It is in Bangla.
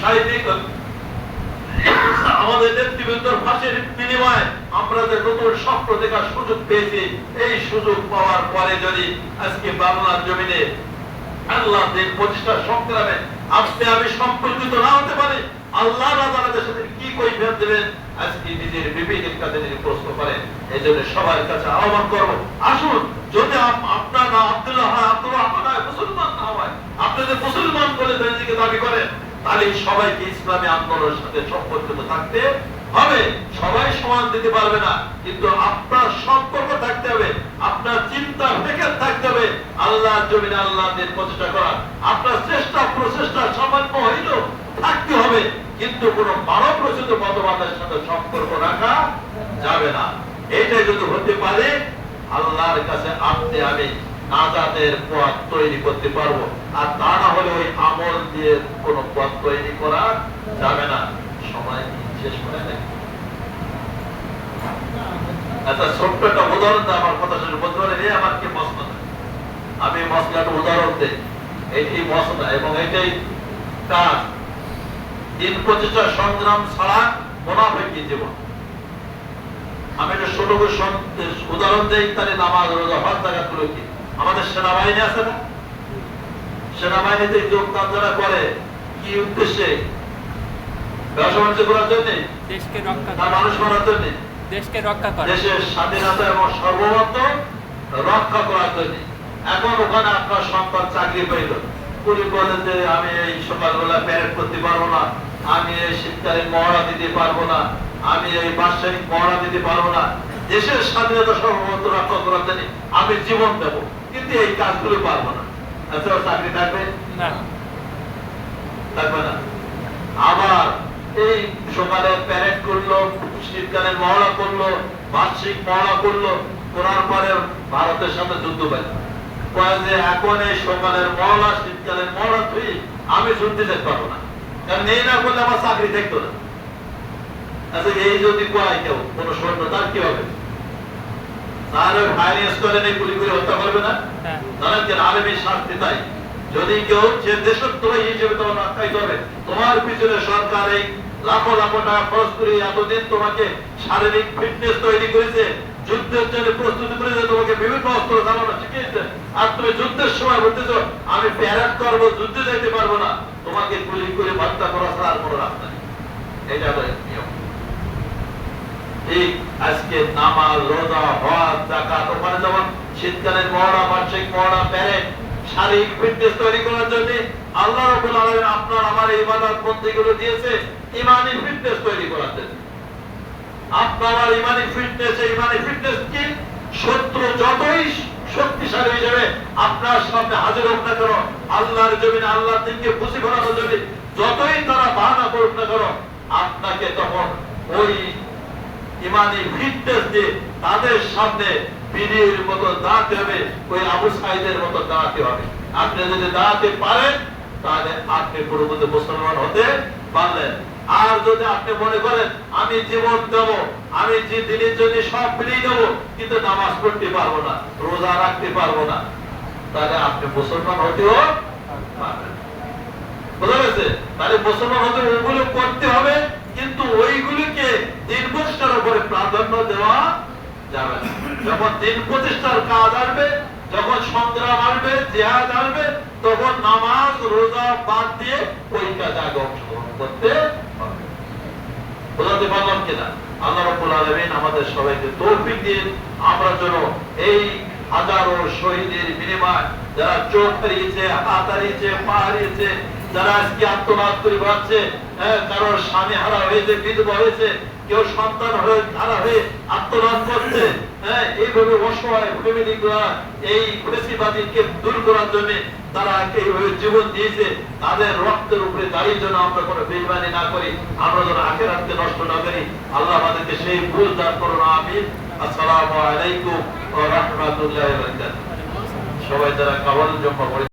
সাহিত্যিক আমাদের নেতৃবৃন্দর ফাঁসির বিনিময়ে আমরা যে নতুন স্বপ্ন দেখার সুযোগ পেয়েছি, এই সুযোগ পাওয়ার পরে যদি আজকে বাংলার জমিনে আল্লাহ দিন প্রতিষ্ঠার সংগ্রামে আপনি আমি সম্পর্কিত না হতে পারি, আল্লাহ আদালতের সাথে কি কৈফিয়ত দেবেন আজকে নিজের বিবেকের কাছে তিনি প্রশ্ন করেন। এই জন্য সবার কাছে আহ্বান করবো, আসুন যদি আপনার না আব্দুল্লাহ হয়, আব্দুল্লাহ হয়, মুসলমান না হয়, আপনি যদি মুসলমান বলে নিজেকে দাবি করেন, তাহলে সবাইকে ইসলামী আন্দোলনের সাথে সম্পর্কিত থাকতে হবে। সবাই সমান দিতে পারবে না, কিন্তু আপনার সম্পর্ক থাকতে হবে, আপনার চিন্তা ফিকির থাকতে হবে আল্লাহর জমিনে আল্লাহদের প্রচেষ্টা করা। আপনার চেষ্টা প্রচেষ্টা সামান্য হইলেও থাকতে হবে, কিন্তু কোন মানব রচিত মতবাদের সাথে সম্পর্ক রাখা যাবে না। এইটাই যদি হতে পারে, আল্লাহর কাছে আপনি আমি নাজাতের পথ তৈরি করতে পারবো। আর তা না হলে ওই আমল দিয়ে কোন পথ তৈরি করা যাবে না। সময় শেষ করে নাকি? আচ্ছা, ছোট্ট একটা উদাহরণ দেয়, আমার কথা শুনে বলতে পারে আমার কি মশলা, আমি মশলাটা উদাহরণ দেই। এইটি মশলা এবং এইটাই কাজ। দিন প্রতিষ্ঠা সংগ্রাম ছাড়া মুনাফিকি জীবন। আমি একটা ছোট উদাহরণ দেই, তাহলে নামাজ রোজা হজ জাকাত গুলো কি? আমাদের সেনাবাহিনী আছে না, সেনাবাহিনীতে যোগদান যারা করে কি উদ্দেশ্যে? ব্যবসা বাণিজ্য করার জন্য, দেশকে রক্ষা না মানুষ মারার জন্য? দেশকে রক্ষা করা, দেশের স্বাধীনতা এবং সার্বভৌমত্ব রক্ষা করার জন্য। এখন ওখানে আপনার সন্তান চাকরি পাইল, পুলিশ বলেন যে আমি এই সকালবেলা প্যারেড করতে পারবো না, আমি এই শীতকালীন মহড়া দিতে পারবো না, আমি এই বার্ষিক মহড়া দিতে পারবো না, দেশের স্বাধীনতা সার্বভৌমত্ব রক্ষা করার জন্য আমি জীবন দেবো, কিন্তু এই কাজগুলো পারবো না। আচ্ছা, চাকরি থাকবে না? থাকবে না। আবার এই সকালে প্যারেড করলো, শীতকালীন মহড়া করলো, বার্ষিক মহড়া করলো, করার পরে ভারতের সাথে যুদ্ধ পাইল, কয় যে এখন এই সকালের মহড়া শীতকালের মহড়া তুই আমি যুদ্ধে যেতে পারবো না, কারণ এই না করলে আমার চাকরি থাকতো না। আচ্ছা, এই যদি কয় কেউ কোন সৈন্য, তার কি হবে? তাহলে ভাইলেন্স করে নেই, গুলি করে হত্যা করবে না? তাহলে যে আলেমের শাস্তি তাই। যদি কেউ যে দেশদ্রোহী হিসেবে তোমার আখ্যায়িত হবে, তোমার পিছনে সরকার এই লাখো লাখো টাকা খরচ করে এতদিন তোমাকে শারীরিক ফিটনেস তৈরি করেছে, যুদ্ধের জন্য প্রস্তুতি করেছে, তোমাকে বিভিন্ন অস্ত্র চালানো শিখিয়েছে, আর তুমি যুদ্ধের সময় বলতেছো আমি প্যারেড করবো, যুদ্ধে যাইতে পারবো না, তোমাকে গুলি করে হত্যা করা ছাড়া আর কোনো রাস্তা নেই। এটা নিয়ম। ঠিক আজকে নামাজ রোজা হজ যাকাত, ওখানে যেমন শীতকালীন মহড়া বার্ষিক মহড়া প্যারেড শারীরিক ফিটনেস তৈরি করার জন্য আল্লাহ রাব্বুল আলামিন আপনার আমার এই ইবাদত বন্দেগিগুলো দিয়েছে ঈমানি ফিটনেস তৈরি করার জন্য। আপনার ঈমানি ফিটনেস কি? শত্রু যতই শক্তিশালী হিসেবে আপনার সামনে হাজির হোক না কেন, আল্লাহর জমিনে আল্লাহর দিনকে খুশি করানোর জন্য যতই তারা বাহানা করুক না কেন, আপনাকে তখন ওই ঈমানি ফিটনেস দিয়ে তাদের সামনে বীরের মতো দাঁড়াতে হবে, ওই আবু সাঈদের মতো দাঁড়াতে হবে। আপনি যদি দাঁড়াতে পারেন, তাহলে আপনি পূর্ববর্তী মুসলমান হতে পারলেন। আর যদি আপনি মনে করেন আমি জীবন দেব, আমি যে দিনের জন্য সব বিলিয়ে দেবো, কিন্তু নামাজ পড়তে পারবো না, রোজা রাখতে পারবো না, তাহলে আপনি মুসলমান হতেও পারবেন। বোঝা গেছে? তাহলে মুসলমান হতে ওগুলো করতে হবে, কিন্তু ওইগুলিকে দিন প্রতিষ্ঠার উপরে প্রাধান্য দেওয়া যাবে না। যখন দিন প্রতিষ্ঠার কাজ আসবে, যখন সংগ্রাম আসবে, জিহাদ আসবে, তখন নামাজ রোজা বাদ দিয়ে ওই কাজে আগে অংশগ্রহণ করতে হবে। বোঝাতে পারলাম কিনা? আল্লাহ রাব্বুল আলামিন আমাদের সবাইকে তৌফিক দিন, আমরা যেন এই হাজারো শহীদের বিনিময় যারা চোখ হারিয়েছে, হাত হারিয়েছে, পা হারিয়েছে, যারা আজকে আত্মনাদ করে বাঁচছে, কারোর স্বামী হারা হয়েছে, বিধবা হয়েছে, কেউ সন্তান হয়ে হারা হয়ে আত্মনাদ করছে, এইভাবে অসহায় ফ্যামিলি গুলা এই ফেসিবাদীকে দূর করার জন্য তারা এইভাবে জীবন দিয়েছে, তাদের রক্তের উপরে দাঁড়িয়ে যেন আমরা কোনো বেঈমানি না করি, আমরা যেন আখিরাতকে নষ্ট না করি। আল্লাহ আমাদেরকে সেই বুঝ দান করুন। আমিন। আসসালামু আলাইকুম ওয়া রাহমাতুল্লাহি ওয়া বারাকাতুহু। সবাই যারা কাবাল জমা করে